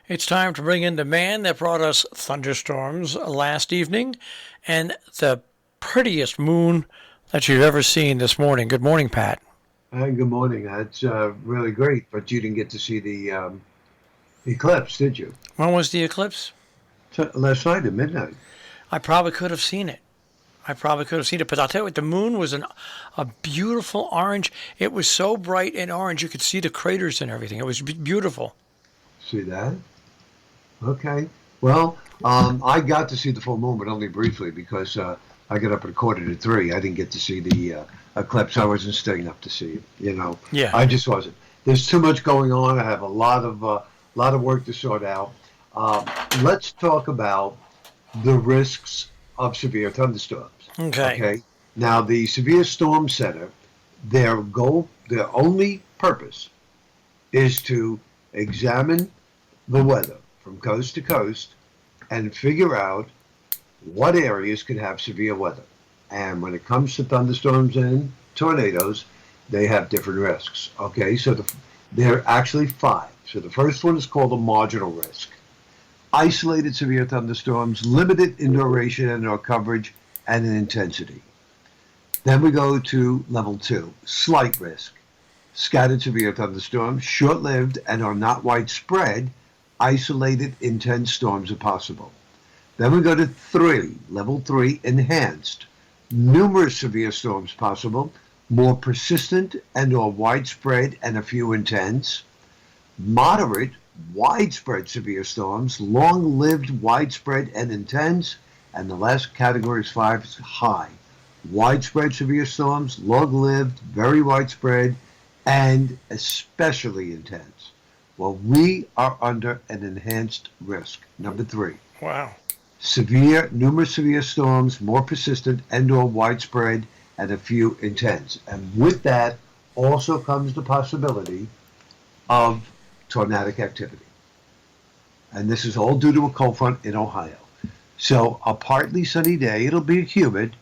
It's time to bring in the man that brought us thunderstorms last evening and the prettiest moon that you've ever seen this morning. Good morning, Pat. Hi, good morning. That's really great, but you didn't get to see the eclipse, did you? When was the eclipse? Last night at midnight. I probably could have seen it. But I'll tell you what, the moon was a beautiful orange. It was so bright and orange, you could see the craters and everything. It was beautiful. See that? Okay. Well, I got to see the full moon, but only briefly because I got up at 2:45. I didn't get to see the eclipse. I wasn't staying up to see it. Yeah. I just wasn't. There's too much going on. I have a lot of work to sort out. Um, let's talk about the risks of severe thunderstorms. Okay. Okay. Now, the Severe Storm Center, their only purpose is to examine the weather from coast to coast and figure out what areas could have severe weather. And when it comes to thunderstorms and tornadoes, they have different risks. Okay, so there are actually five. So the first one is called a marginal risk. Isolated severe thunderstorms, limited in duration and or coverage and in intensity. Then we go to level two, slight risk. Scattered severe thunderstorms, short-lived and are not widespread, isolated intense storms are possible. Then we go to three, level three, enhanced. Numerous severe storms possible, more persistent and or widespread and a few intense. Moderate, widespread severe storms, long-lived, widespread and intense. And the last category is five, is high. Widespread severe storms, long-lived, very widespread, and especially intense. Well, we are under an enhanced risk. Number three, Wow. numerous severe storms, more persistent and or widespread, and a few intense. And with that also comes the possibility of tornadic activity. And this is all due to a cold front in Ohio. So a partly sunny day, it'll be humid,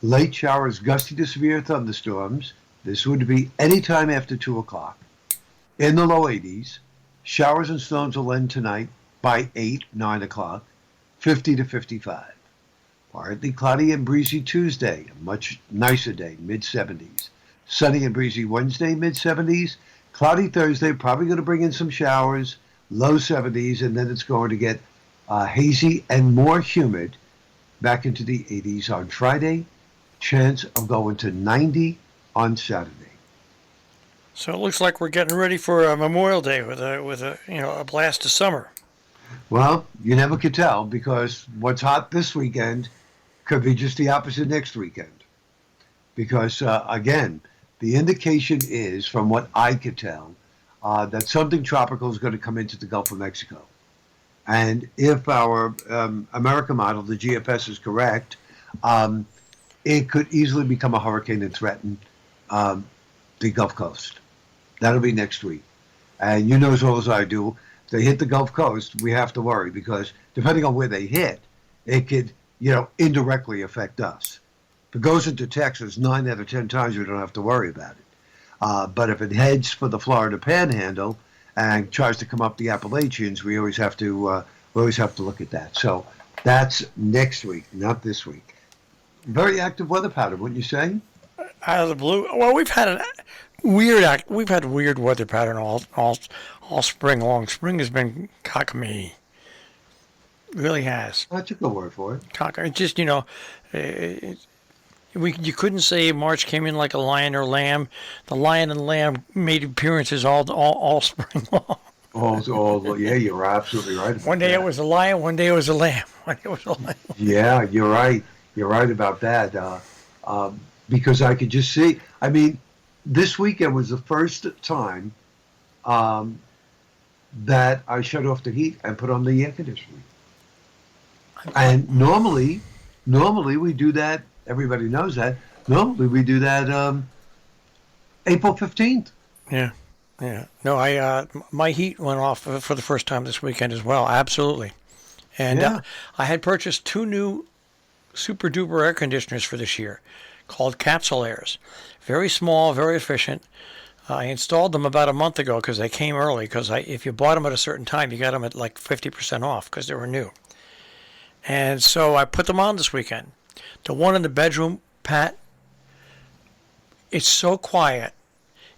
late showers, gusty to severe thunderstorms. This would be anytime after 2 o'clock. In the low 80s, showers and storms will end tonight by 8, 9 o'clock, 50 to 55. Partly cloudy and breezy Tuesday, a much nicer day, mid-70s. Sunny and breezy Wednesday, mid-70s. Cloudy Thursday, probably going to bring in some showers, low 70s, and then it's going to get hazy and more humid back into the 80s on Friday. Chance of going to 90 on Saturday. So it looks like we're getting ready for Memorial Day with a blast of summer. Well, you never could tell because what's hot this weekend could be just the opposite next weekend. Because, again, the indication is, from what I could tell, that something tropical is going to come into the Gulf of Mexico. And if our America model, the GFS, is correct, it could easily become a hurricane and threaten the Gulf Coast. That'll be next week. And you know as well as I do, if they hit the Gulf Coast, we have to worry because depending on where they hit, it could, indirectly affect us. If it goes into Texas, 9 out of 10 times we don't have to worry about it. But if it heads for the Florida Panhandle and tries to come up the Appalachians, we always have to look at that. So that's next week, not this week. Very active weather pattern, wouldn't you say? Out of the blue. Well, we've had weird weather pattern all spring long. Spring has been cockamamie. Really has. That's a good word for it. It just you couldn't say March came in like a lion or lamb. The lion and lamb made appearances all spring long. Yeah, you're absolutely right about One day it that. was a lion, one day it was a lamb. One day it was a lamb. Yeah, you're right. You're right about that. Because I could just see. I mean, this weekend was the first time that I shut off the heat and put on the air conditioning. And normally we do that. Everybody knows that. Normally we do that April 15th. Yeah, yeah. No, my heat went off for the first time this weekend as well. Absolutely. And Yeah. I had purchased two new super duper air conditioners for this year called capsule airs. Very small, very efficient. I installed them about a month ago because they came early. Because if you bought them at a certain time, you got them at like 50% off because they were new. And so I put them on this weekend. The one in the bedroom, Pat, it's so quiet.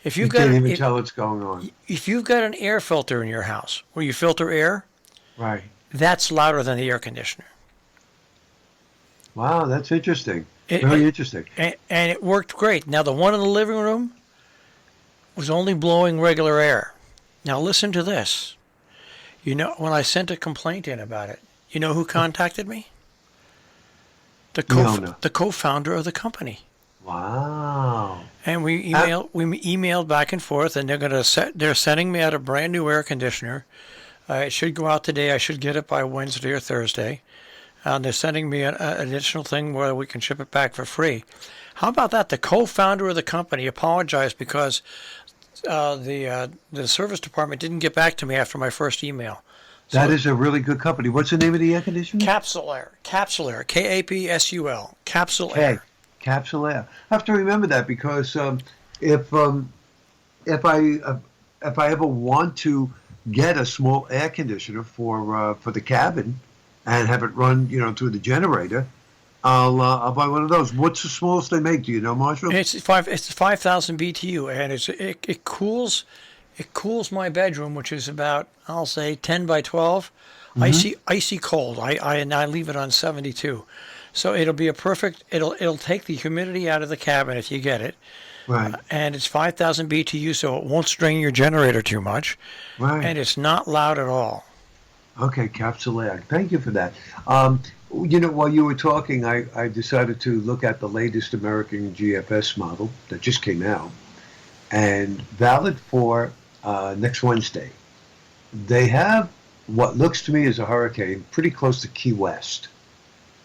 If You you've got can't an, even tell what's going on. if you've got an air filter in your house where you filter air, Right. that's louder than the air conditioner. Wow, that's interesting. It, Very it, interesting. and it worked great. Now the one in the living room was only blowing regular air. Now listen to this. You know, when I sent a complaint in about it, you know who contacted me? No, no. The co-founder of the company. Wow. And we emailed back and forth, and they're sending me out a brand new air conditioner. It should go out today. I should get it by Wednesday or Thursday. They're sending me an additional thing where we can ship it back for free. How about that? The co-founder of the company apologized because the service department didn't get back to me after my first email. That is a really good company. What's the name of the air conditioner? Capsule Air, Kapsul, Capsule Okay. Air. Capsule Air. I have to remember that because if if I ever want to get a small air conditioner for the cabin and have it run, through the generator, I'll buy one of those. What's the smallest they make? Do you know, Marshall? It's 5,000 BTU, and it cools my bedroom, which is about, I'll say, 10 by 12, icy cold. I leave it on 72. So it'll be it'll take the humidity out of the cabin if you get it. Right. And it's 5,000 BTU, so it won't strain your generator too much. Right. And it's not loud at all. Okay, Capsule Air. Thank you for that. While you were talking, I decided to look at the latest American GFS model that just came out and valid for next Wednesday. They have what looks to me as a hurricane pretty close to Key West.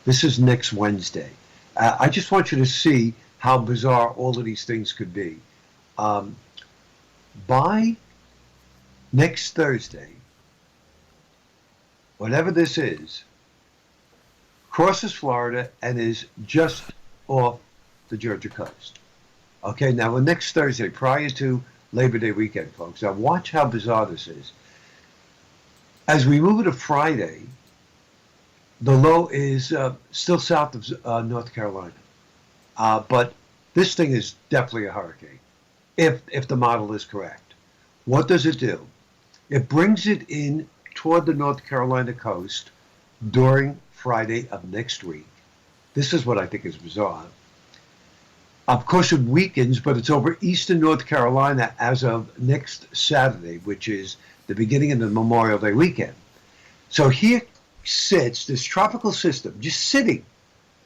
This is next Wednesday. I just want you to see how bizarre all of these things could be. By next Thursday, whatever this is, crosses Florida and is just off the Georgia coast. Okay, now next Thursday, prior to Labor Day weekend, folks. Now watch how bizarre this is. As we move to Friday, the low is still south of North Carolina. But this thing is definitely a hurricane, if the model is correct. What does it do? It brings it in toward the North Carolina coast during Friday of next week. This is what I think is bizarre. Of course, it weakens, but it's over eastern North Carolina as of next Saturday, which is the beginning of the Memorial Day weekend. So here sits this tropical system just sitting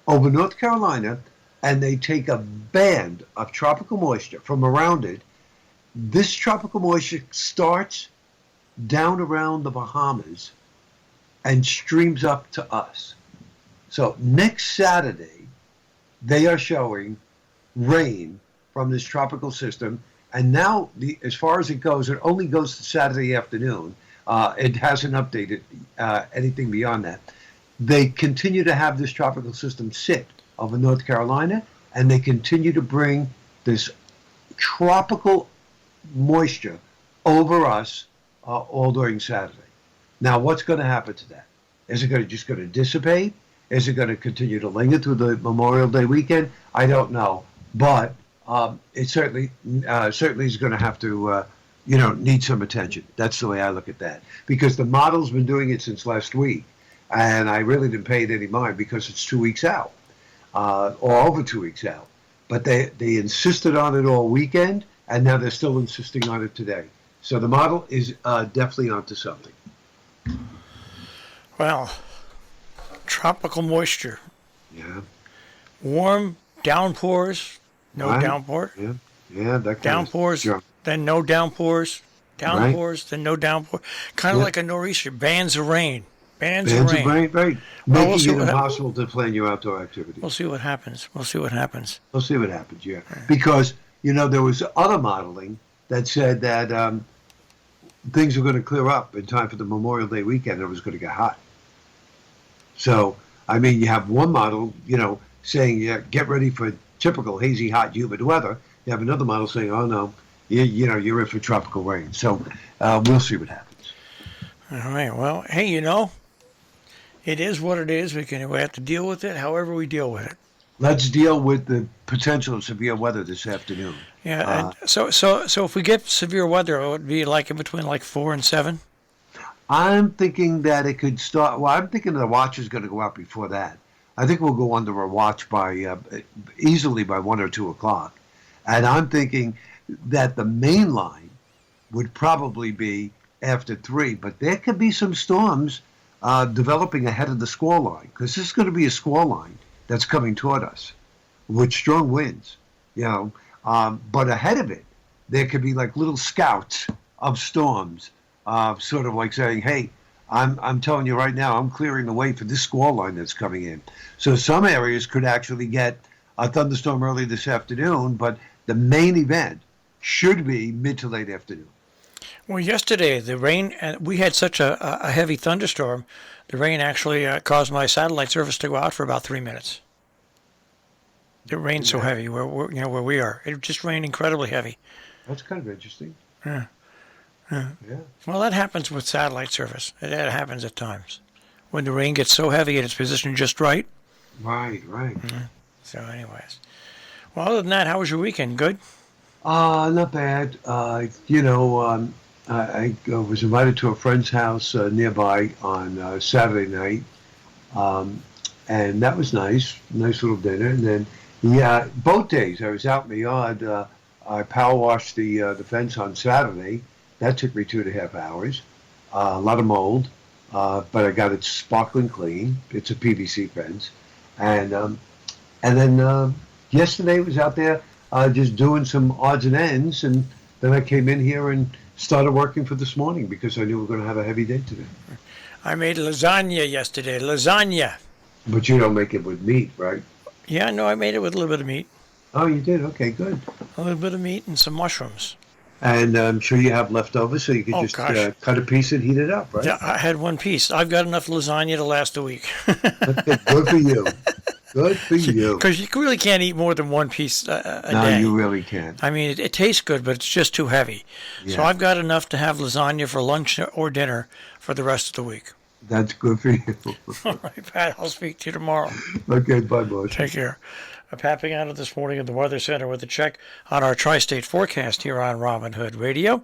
over North Carolina, and they take a band of tropical moisture from around it. This tropical moisture starts down around the Bahamas and streams up to us. So next Saturday, they are showing rain from this tropical system. And now, as far as it goes, it only goes to Saturday afternoon. It hasn't updated anything beyond that. They continue to have this tropical system sit over North Carolina, and they continue to bring this tropical moisture over us all during Saturday. Now, what's going to happen to that? Is it just going to dissipate? Is it going to continue to linger through the Memorial Day weekend? I don't know, but it certainly is going to have to need some attention. That's the way I look at that, because the model's been doing it since last week, and I really didn't pay it any mind because it's 2 weeks out, or over 2 weeks out. But they insisted on it all weekend, and now they're still insisting on it today. So the model is definitely onto something. Well, tropical moisture. Yeah. Warm downpours, no Right. downpour. Yeah, that kind Downpours, of then no downpours. Downpours, then no downpour. Kind of like a nor'easter. Bands of rain. Bands of rain. right, Well, making we'll see it what impossible to plan your outdoor activities. We'll see what happens. We'll see what happens, yeah. Right. Because, there was other modeling that said that things were going to clear up in time for the Memorial Day weekend and it was going to get hot. So, you have one model, saying, yeah, get ready for typical hazy, hot, humid weather. You have another model saying, oh, no, you're in for tropical rain. So we'll see what happens. All right. Well, hey, it is what it is. We have to deal with it however we deal with it. Let's deal with the potential of severe weather this afternoon. Yeah, and so if we get severe weather, it would be like in between like 4 and 7. I'm thinking that it could start. Well, I'm thinking the watch is going to go out before that. I think we'll go under a watch by easily by 1 or 2 o'clock, and I'm thinking that the main line would probably be after 3. But there could be some storms developing ahead of the squall line, because this is going to be a squall line that's coming toward us with strong winds. But ahead of it, there could be like little scouts of storms, sort of like saying, "Hey, I'm telling you right now, I'm clearing the way for this squall line that's coming in." So some areas could actually get a thunderstorm early this afternoon, but the main event should be mid to late afternoon. Well, yesterday the rain, and we had such a heavy thunderstorm, the rain actually caused my satellite service to go out for about 3 minutes. It rained so heavy where we are. It just rained incredibly heavy. That's kind of interesting. Yeah. Yeah. Well, that happens with satellite service. It happens at times when the rain gets so heavy and it's positioned just right. Right. So, anyways, well, other than that, how was your weekend? Good. Not bad. I was invited to a friend's house nearby on Saturday night, and that was nice. Nice little dinner. And then, both days I was out in the yard. I power washed the fence on Saturday. That took me 2.5 hours. A lot of mold, but I got it sparkling clean. It's a PVC fence, and then yesterday I was out there just doing some odds and ends, and then I came in here and started working for this morning because I knew we were going to have a heavy day today. I made lasagna yesterday. Lasagna. But you don't make it with meat, right? Yeah, no, I made it with a little bit of meat. Oh, you did? Okay, good. A little bit of meat and some mushrooms. And I'm sure you have leftovers, so you can just cut a piece and heat it up, right? Yeah, I had one piece. I've got enough lasagna to last a week. Good for you. Good for you. Because you really can't eat more than one piece a day. No, you really can't. I mean, it tastes good, but it's just too heavy. Yeah. So I've got enough to have lasagna for lunch or dinner for the rest of the week. That's good for you. All right, Pat, I'll speak to you tomorrow. Okay, bye, boss. Take care. Pat Pagano this morning at the Weather Center with a check on our tri-state forecast here on Robin Hood Radio.